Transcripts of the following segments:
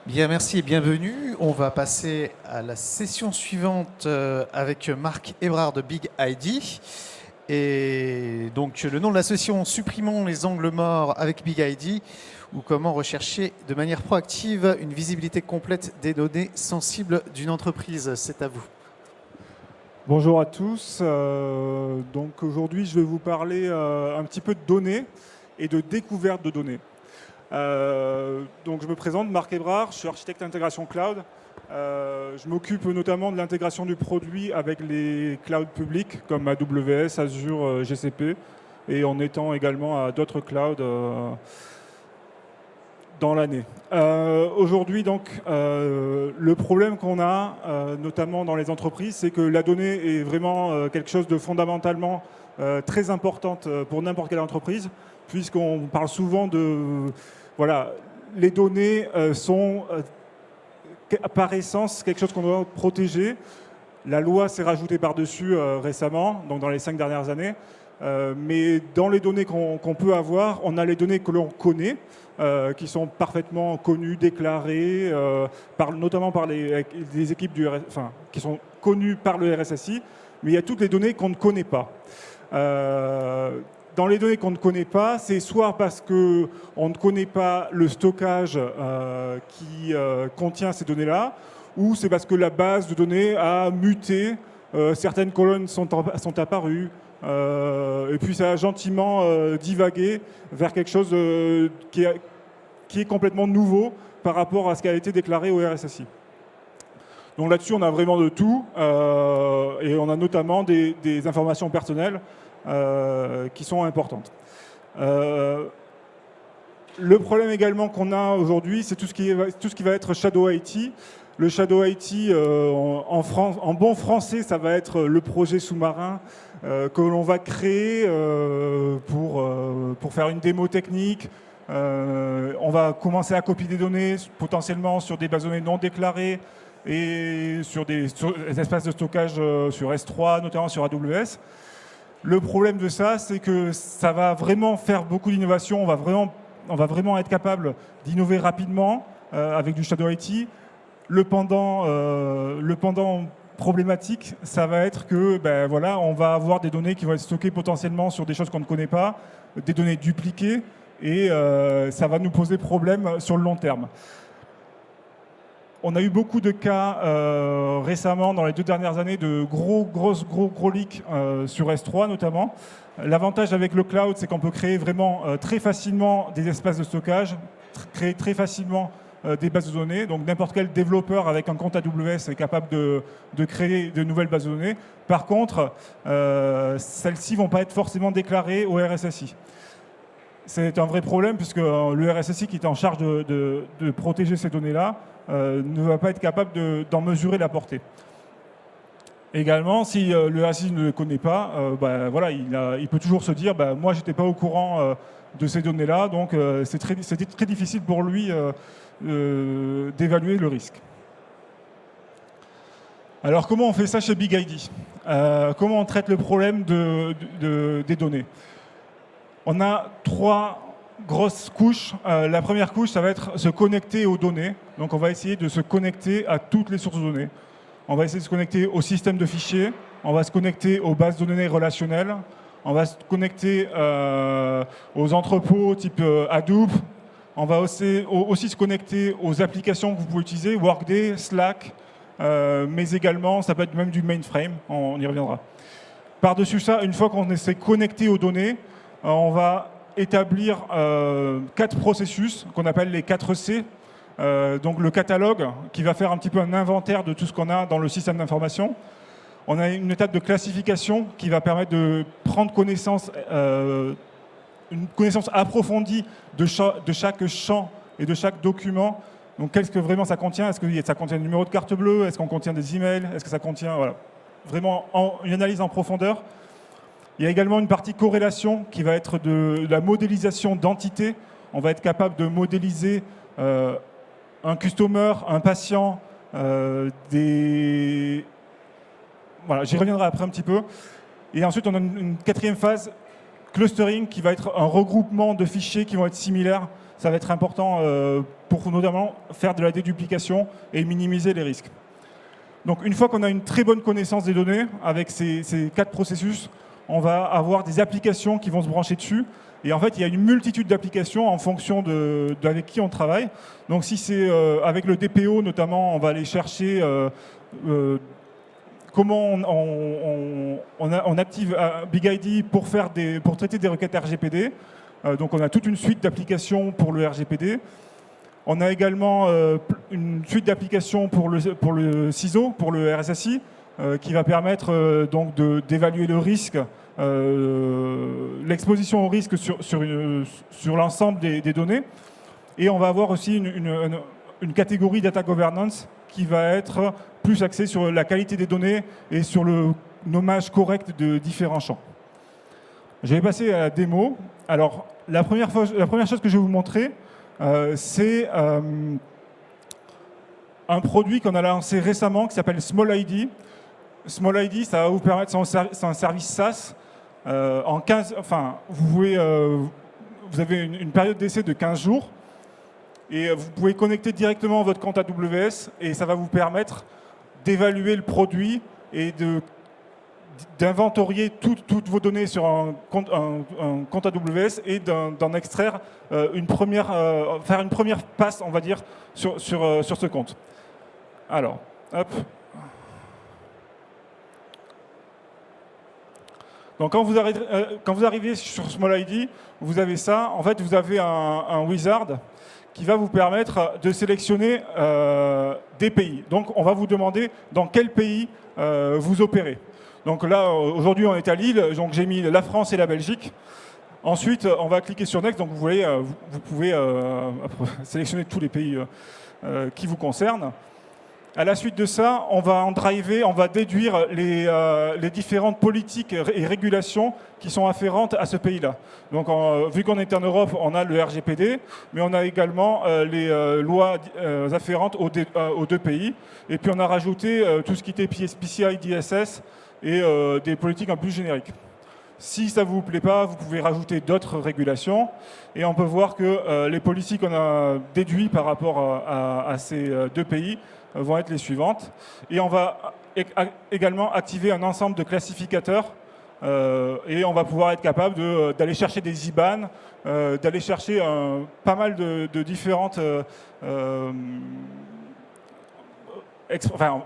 Bien, merci et bienvenue. On va passer à la session suivante avec Marc Ebrard de Big ID. Et donc, le nom de la session, supprimons les angles morts avec Big ID, ou comment rechercher de manière proactive une visibilité complète des données sensibles d'une entreprise. C'est à vous. Bonjour à tous. Donc aujourd'hui, je vais vous parler un petit peu de données et de découverte de données. Donc je me présente, Marc Ebrard, je suis architecte intégration cloud. Je m'occupe notamment de l'intégration du produit avec les clouds publics comme AWS, Azure, GCP, et en étant également à d'autres clouds dans l'année. Aujourd'hui, donc, le problème qu'on a, notamment dans les entreprises, c'est que la donnée est vraiment quelque chose de fondamentalement très importante pour n'importe quelle entreprise, puisqu'on parle souvent de... Voilà, les données sont par essence quelque chose qu'on doit protéger. La loi s'est rajoutée par-dessus récemment, donc dans les 5 dernières années. Mais dans les données qu'on peut avoir, on a les données que l'on connaît, qui sont parfaitement connues, déclarées, notamment par les équipes qui sont connues par le RSSI, mais il y a toutes les données qu'on ne connaît pas. Dans les données qu'on ne connaît pas, c'est soit parce qu'on ne connaît pas le stockage qui contient ces données-là, ou c'est parce que la base de données a muté, certaines colonnes sont apparues, et puis ça a gentiment divagué vers quelque chose qui est complètement nouveau par rapport à ce qui a été déclaré au RSSI. Donc là-dessus, on a vraiment de tout, et on a notamment des informations personnelles qui sont importantes. Le problème également qu'on a aujourd'hui, c'est tout ce qui va être Shadow IT. Le Shadow IT, en bon français, ça va être le projet sous-marin que l'on va créer pour faire une démo technique. On va commencer à copier des données potentiellement sur des bases de données non déclarées et sur des espaces de stockage sur S3, notamment sur AWS. Le problème de ça, c'est que ça va vraiment faire beaucoup d'innovation. On va vraiment être capable d'innover rapidement avec du Shadow IT. Le pendant problématique, ça va être que voilà, on va avoir des données qui vont être stockées potentiellement sur des choses qu'on ne connaît pas, des données dupliquées, et ça va nous poser problème sur le long terme. On a eu beaucoup de cas récemment, dans les 2 dernières années, de gros leaks sur S3 notamment. L'avantage avec le cloud, c'est qu'on peut créer vraiment très facilement des espaces de stockage, créer très facilement des bases de données. Donc n'importe quel développeur avec un compte AWS est capable de créer de nouvelles bases de données. Par contre, celles-ci ne vont pas être forcément déclarées au RSSI. C'est un vrai problème puisque le RSSI qui est en charge de protéger ces données-là ne va pas être capable d'en mesurer la portée. Également, si le RSSI ne le connaît pas, voilà, il peut toujours se dire moi, je n'étais pas au courant de ces données-là, donc c'était très difficile pour lui d'évaluer le risque. Alors, comment on fait ça chez Big ID? Comment on traite le problème des données? On a 3 grosses couches. La première couche, ça va être se connecter aux données. Donc, on va essayer de se connecter à toutes les sources de données. On va essayer de se connecter au système de fichiers. On va se connecter aux bases de données relationnelles. On va se connecter aux entrepôts type Hadoop. On va aussi se connecter aux applications que vous pouvez utiliser, Workday, Slack, mais également, ça peut être même du mainframe. On y reviendra. Par-dessus ça, une fois qu'on s'est connecté aux données, on va établir 4 processus qu'on appelle les 4 C. Donc le catalogue qui va faire un petit peu un inventaire de tout ce qu'on a dans le système d'information. On a une étape de classification qui va permettre de prendre connaissance, une connaissance approfondie de chaque champ et de chaque document. Donc qu'est-ce que vraiment ça contient? Est-ce que ça contient un numéro de carte bleue? Est-ce qu'on contient des emails? Est-ce que ça contient vraiment une analyse en profondeur? Il y a également une partie corrélation qui va être de la modélisation d'entités. On va être capable de modéliser un customer, un patient, Voilà, j'y reviendrai après un petit peu. Et ensuite, on a une 4e phase, clustering, qui va être un regroupement de fichiers qui vont être similaires. ça va être important pour notamment faire de la déduplication et minimiser les risques. Donc une fois qu'on a une très bonne connaissance des données, avec ces 4 processus, on va avoir des applications qui vont se brancher dessus. Et en fait, il y a une multitude d'applications en fonction avec qui on travaille. Donc si c'est avec le DPO notamment, on va aller chercher comment on active BigID pour traiter des requêtes RGPD. Donc on a toute une suite d'applications pour le RGPD. On a également une suite d'applications pour le CISO, pour le RSSI, qui va permettre donc d'évaluer le risque, l'exposition au risque sur l'ensemble des données. Et on va avoir aussi une catégorie data governance qui va être plus axée sur la qualité des données et sur le nommage correct de différents champs. Je vais passer à la démo. Alors, la première chose que je vais vous montrer, c'est un produit qu'on a lancé récemment qui s'appelle SmallID. SmallID, ça va vous permettre, c'est un service SaaS. Vous avez une période d'essai de 15 jours et vous pouvez connecter directement votre compte AWS et ça va vous permettre d'évaluer le produit et d'inventorier toutes vos données sur un compte AWS et d'en extraire faire une première passe, on va dire, sur ce compte. Alors, hop. Donc quand vous arrivez sur SmallID, vous avez ça. En fait, vous avez un wizard qui va vous permettre de sélectionner des pays. Donc on va vous demander dans quel pays vous opérez. Donc là, aujourd'hui, on est à Lille, donc j'ai mis la France et la Belgique. Ensuite, on va cliquer sur Next, donc vous pouvez sélectionner tous les pays qui vous concernent. À la suite de ça, on va en driver, on va déduire les différentes politiques et régulations qui sont afférentes à ce pays-là. Donc, vu qu'on est en Europe, on a le RGPD, mais on a également les lois afférentes aux 2 pays. Et puis, on a rajouté tout ce qui était PCI DSS et des politiques un peu plus génériques. Si ça ne vous plaît pas, vous pouvez rajouter d'autres régulations. Et on peut voir que les politiques qu'on a déduites par rapport à ces 2 pays vont être les suivantes. Et on va également activer un ensemble de classificateurs et on va pouvoir être capable d'aller chercher des IBAN, d'aller chercher pas mal de différentes...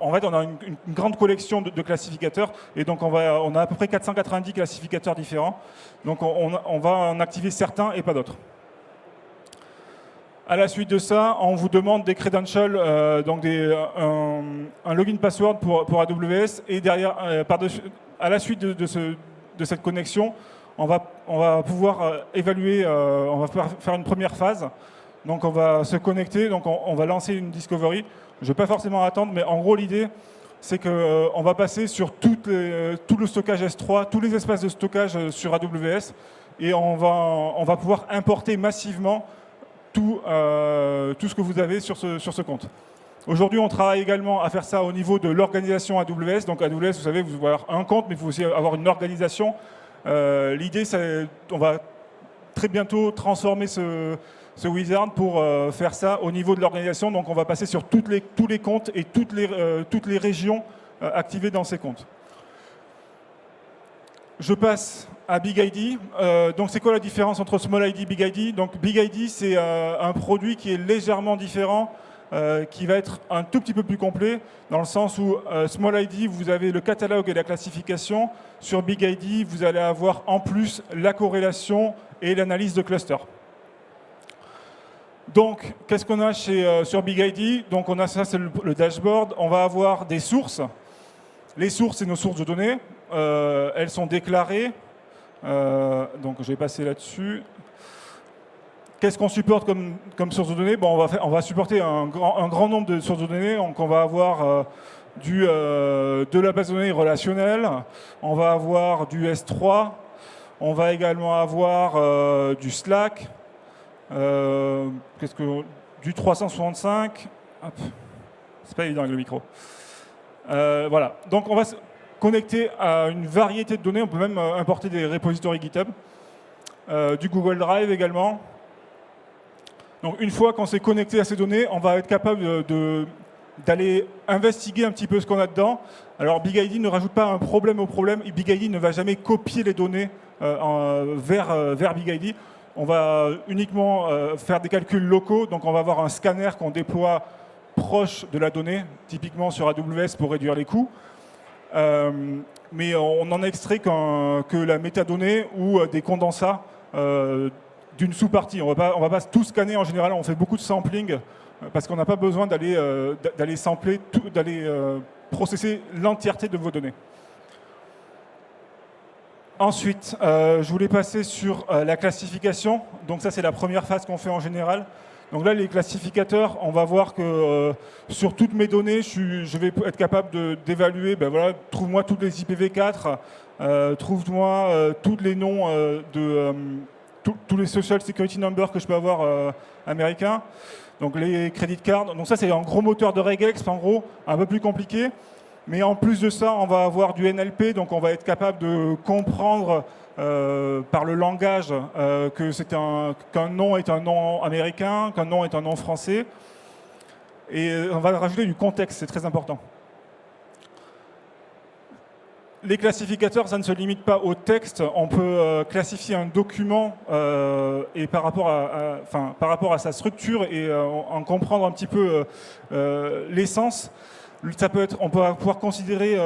en fait, on a une grande collection de classificateurs et donc on a à peu près 490 classificateurs différents. Donc on va en activer certains et pas d'autres. À la suite de ça, on vous demande des credentials, donc un login password pour AWS. Et derrière, à la suite de cette connexion, on va pouvoir évaluer, on va faire une première phase. Donc on va se connecter, donc on va lancer une discovery. Je ne vais pas forcément attendre, mais en gros l'idée, c'est qu'on va passer sur tout le stockage S3, tous les espaces de stockage sur AWS, et on va pouvoir importer massivement tout ce que vous avez sur ce compte. Aujourd'hui, on travaille également à faire ça au niveau de l'organisation AWS. Donc AWS, vous savez, vous allez avoir un compte, mais il faut aussi avoir une organisation. L'idée, c'est on va très bientôt transformer ce wizard pour faire ça au niveau de l'organisation. Donc on va passer sur tous les comptes et toutes les régions activées dans ces comptes. Je passe à BigID. Donc c'est quoi la différence entre SmallID et BigID? Donc BigID, c'est un produit qui est légèrement différent, qui va être un tout petit peu plus complet, dans le sens où SmallID, vous avez le catalogue et la classification. Sur BigID, vous allez avoir en plus la corrélation et l'analyse de clusters. Donc, qu'est-ce qu'on a sur BigID? Donc on a ça, c'est le dashboard. On va avoir des sources. Les sources, c'est nos sources de données. Elles sont déclarées. Donc je vais passer là-dessus. Qu'est-ce qu'on supporte comme source de données? Bon, on va supporter un grand nombre de sources de données. Donc on va avoir de la base de données relationnelle. On va avoir du S3. On va également avoir du Slack. Du 365. C'est pas évident avec le micro. Voilà. Donc on va connecter à une variété de données. On peut même importer des repositories GitHub, du Google Drive également. Donc une fois qu'on s'est connecté à ces données, on va être capable d'aller investiguer un petit peu ce qu'on a dedans. Alors BigID ne rajoute pas un problème au problème. BigID ne va jamais copier les données vers BigID. On va uniquement faire des calculs locaux. Donc on va avoir un scanner qu'on déploie proche de la donnée, typiquement sur AWS pour réduire les coûts. Mais on n'en extrait que la métadonnée ou des condensats d'une sous-partie. On va pas tout scanner en général, on fait beaucoup de sampling parce qu'on n'a pas besoin d'aller sampler, d'aller processer l'entièreté de vos données. Ensuite, je voulais passer sur la classification. Donc ça, c'est la première phase qu'on fait en général. Donc là, les classificateurs, on va voir que sur toutes mes données, je vais être capable d'évaluer, ben voilà, trouve-moi toutes les IPv4, trouve-moi tous les noms tous les social security numbers que je peux avoir américains, donc les credit cards. Donc ça, c'est un gros moteur de regex, en gros, un peu plus compliqué. Mais en plus de ça, on va avoir du NLP, donc on va être capable de comprendre par le langage qu'un nom est un nom américain, qu'un nom est un nom français. Et on va rajouter du contexte, c'est très important. Les classificateurs, ça ne se limite pas au texte. On peut classifier un document et par rapport à sa structure et en comprendre un petit peu l'essence. Ça peut être, on va pouvoir considérer,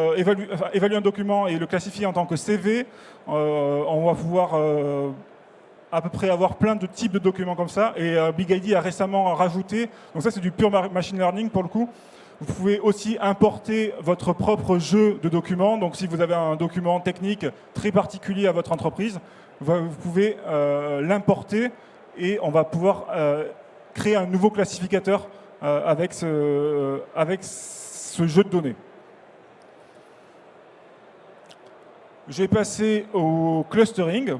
évaluer un document et le classifier en tant que CV. On va pouvoir à peu près avoir plein de types de documents comme ça. Et BigID a récemment rajouté, donc ça c'est du pure machine learning pour le coup. Vous pouvez aussi importer votre propre jeu de documents. Donc si vous avez un document technique très particulier à votre entreprise, vous pouvez l'importer et on va pouvoir créer un nouveau classificateur avec ce jeu de données. Je vais passer au clustering.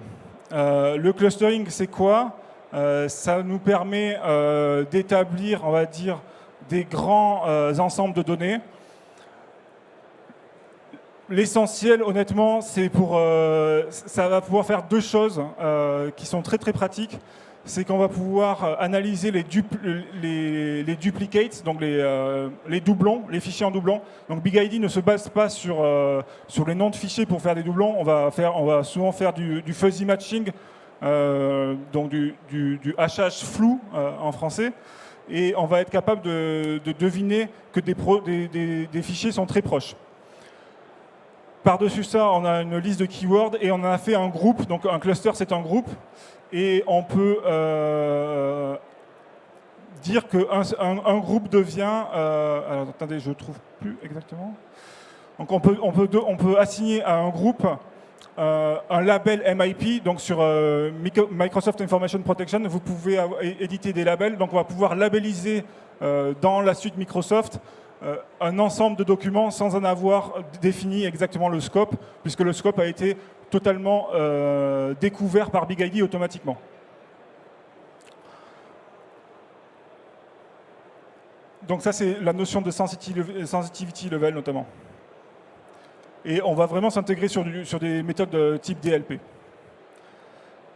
Le clustering, c'est quoi? Ça nous permet d'établir, on va dire, des grands ensembles de données. L'essentiel, honnêtement, c'est ça va pouvoir faire deux choses qui sont très très pratiques. C'est qu'on va pouvoir analyser les duplicates, donc les doublons, les fichiers en doublons. Donc BigID ne se base pas sur les noms de fichiers pour faire des doublons. On va souvent faire du fuzzy matching, donc du hachage flou en français. Et on va être capable de deviner que des fichiers sont très proches. Par-dessus ça, on a une liste de keywords et on a fait un groupe. Donc un cluster, c'est un groupe. Et on peut dire qu'un groupe devient... alors attendez, je ne trouve plus exactement. Donc on peut assigner à un groupe un label MIP. Donc sur Microsoft Information Protection, vous pouvez éditer des labels. Donc on va pouvoir labelliser dans la suite Microsoft un ensemble de documents sans en avoir défini exactement le scope, puisque le scope a été totalement découvert par BigID automatiquement. Donc ça, c'est la notion de sensitivity level notamment. Et on va vraiment s'intégrer sur des méthodes de type DLP.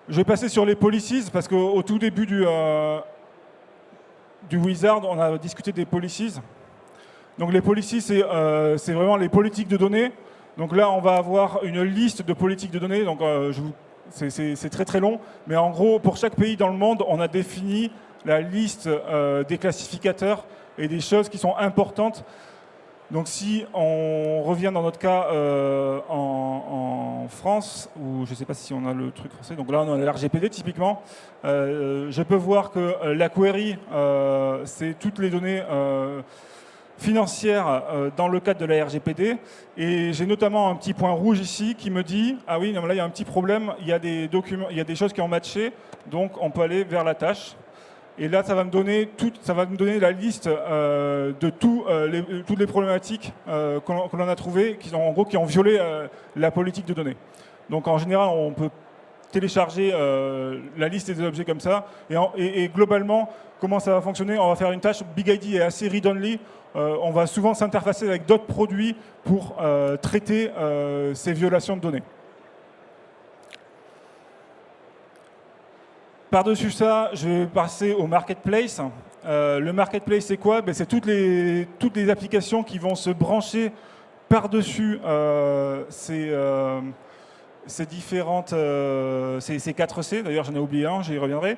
Je vais passer sur les policies, parce qu'au tout début du wizard, on a discuté des policies. Donc les policies, c'est vraiment les politiques de données. Donc là, on va avoir une liste de politiques de données. Donc c'est très très long. Mais en gros, pour chaque pays dans le monde, on a défini la liste des classificateurs et des choses qui sont importantes. Donc si on revient dans notre cas en France, ou je ne sais pas si on a le truc français, donc là on a le RGPD typiquement, je peux voir que la query, c'est toutes les données financières dans le cadre de la RGPD. Et j'ai notamment un petit point rouge ici qui me dit « Ah oui, non, là il y a un petit problème, il y a des documents, il y a des choses qui ont matché, donc on peut aller vers la tâche. » Et là, ça va me donner la liste de toutes les problématiques que l'on a trouvées, qui ont violé la politique de données. Donc en général, on peut télécharger la liste des objets comme ça. Et globalement, comment ça va fonctionner? On va faire une tâche. BigID est assez read-only. On va souvent s'interfacer avec d'autres produits pour traiter ces violations de données. Par-dessus ça, je vais passer au marketplace. Le marketplace, c'est quoi? C'est toutes les applications qui vont se brancher par-dessus ces différentes, ces 4 C. D'ailleurs, j'en ai oublié un, j'y reviendrai.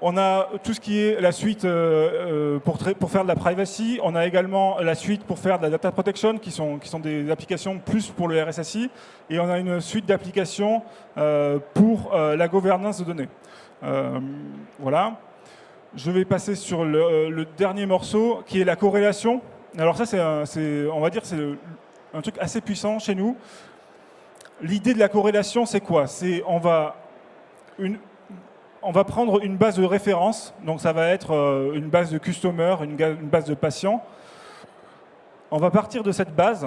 On a tout ce qui est la suite pour faire de la privacy. On a également la suite pour faire de la data protection, qui sont des applications plus pour le RSSI. Et on a une suite d'applications pour la gouvernance de données. Voilà. Je vais passer sur le dernier morceau, qui est la corrélation. Alors ça, on va dire, c'est un truc assez puissant chez nous. L'idée de la corrélation, c'est quoi? C'est on va prendre une base de référence, donc ça va être une base de customer, une base de patients. On va partir de cette base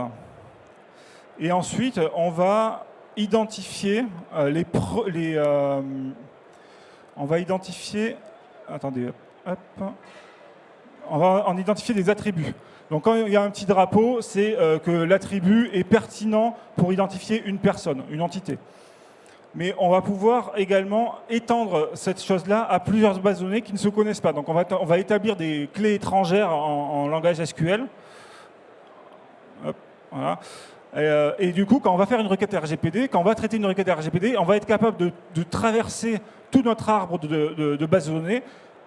et ensuite on va identifier attendez, hop. On va en identifier des attributs. Donc quand il y a un petit drapeau, c'est que l'attribut est pertinent pour identifier une personne, une entité. Mais on va pouvoir également étendre cette chose-là à plusieurs bases de données qui ne se connaissent pas. Donc on va établir des clés étrangères en langage SQL. Hop, voilà. Et du coup, quand on va faire une requête RGPD, quand on va traiter une requête RGPD, on va être capable de traverser tout notre arbre de bases de données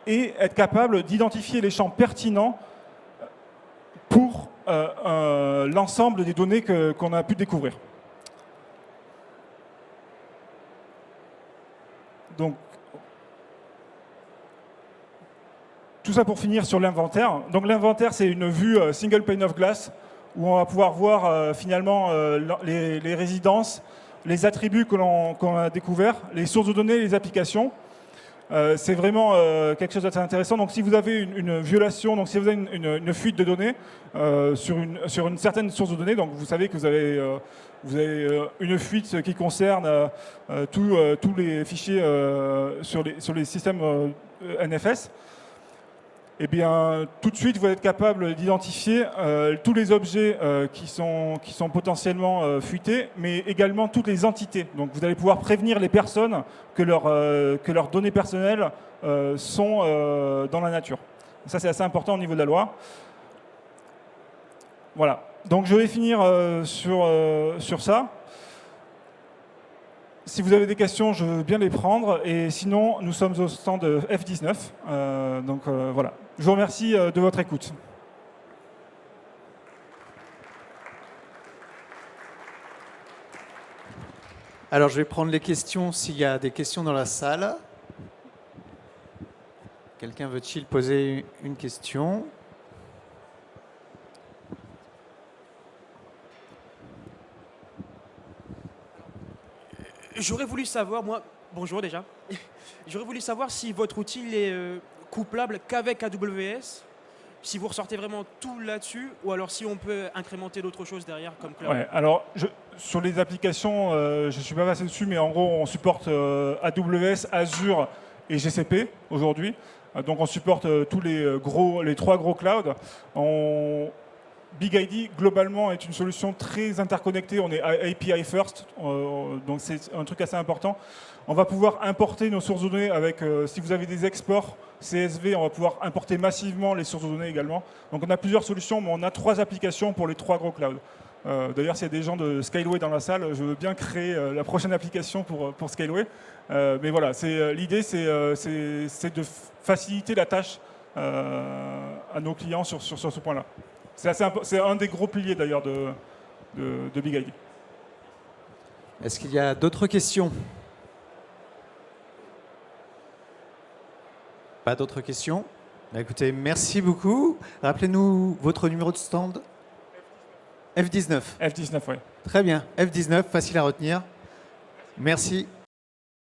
et être capable d'identifier les champs pertinents pour l'ensemble des données qu'on a pu découvrir. Donc, tout ça pour finir sur l'inventaire. Donc l'inventaire, c'est une vue single pane of glass où on va pouvoir voir finalement les résidences, les attributs qu'on a découverts, les sources de données, les applications. C'est vraiment quelque chose d'assez intéressant. Donc si vous avez une violation, donc si vous avez une fuite de données sur une certaine source de données, donc vous savez que vous avez une fuite qui concerne tous les fichiers sur les systèmes NFS, eh bien, tout de suite, vous allez être capable d'identifier tous les objets qui sont potentiellement fuités, mais également toutes les entités. Donc, vous allez pouvoir prévenir les personnes que leurs données personnelles sont dans la nature. Ça, c'est assez important au niveau de la loi. Voilà. Donc, je vais finir sur ça. Si vous avez des questions, je veux bien les prendre. Et sinon, nous sommes au stand F19. Donc voilà. Je vous remercie de votre écoute. Alors, je vais prendre les questions s'il y a des questions dans la salle. Quelqu'un veut-il poser une question ? J'aurais voulu savoir, moi, bonjour déjà, j'aurais voulu savoir si votre outil est couplable qu'avec AWS, si vous ressortez vraiment tout là-dessus, ou alors si on peut incrémenter d'autres choses derrière comme cloud. Ouais, alors, sur les applications, je ne suis pas passé dessus, mais en gros, on supporte AWS, Azure et GCP aujourd'hui. Donc, on supporte les 3 gros clouds. BigID, globalement, est une solution très interconnectée. On est API first, donc c'est un truc assez important. On va pouvoir importer nos sources de données avec, si vous avez des exports CSV, on va pouvoir importer massivement les sources de données également. Donc on a plusieurs solutions, mais on a 3 applications pour les 3 gros clouds. D'ailleurs, s'il y a des gens de Skyway dans la salle, je veux bien créer la prochaine application pour Skyway. Mais voilà, l'idée, c'est de faciliter la tâche à nos clients sur ce point-là. C'est un des gros piliers d'ailleurs de BigID. Est-ce qu'il y a d'autres questions ? Pas d'autres questions ? Écoutez, merci beaucoup. Rappelez-nous votre numéro de stand. F19. F19, oui. Très bien. F19, facile à retenir. Merci.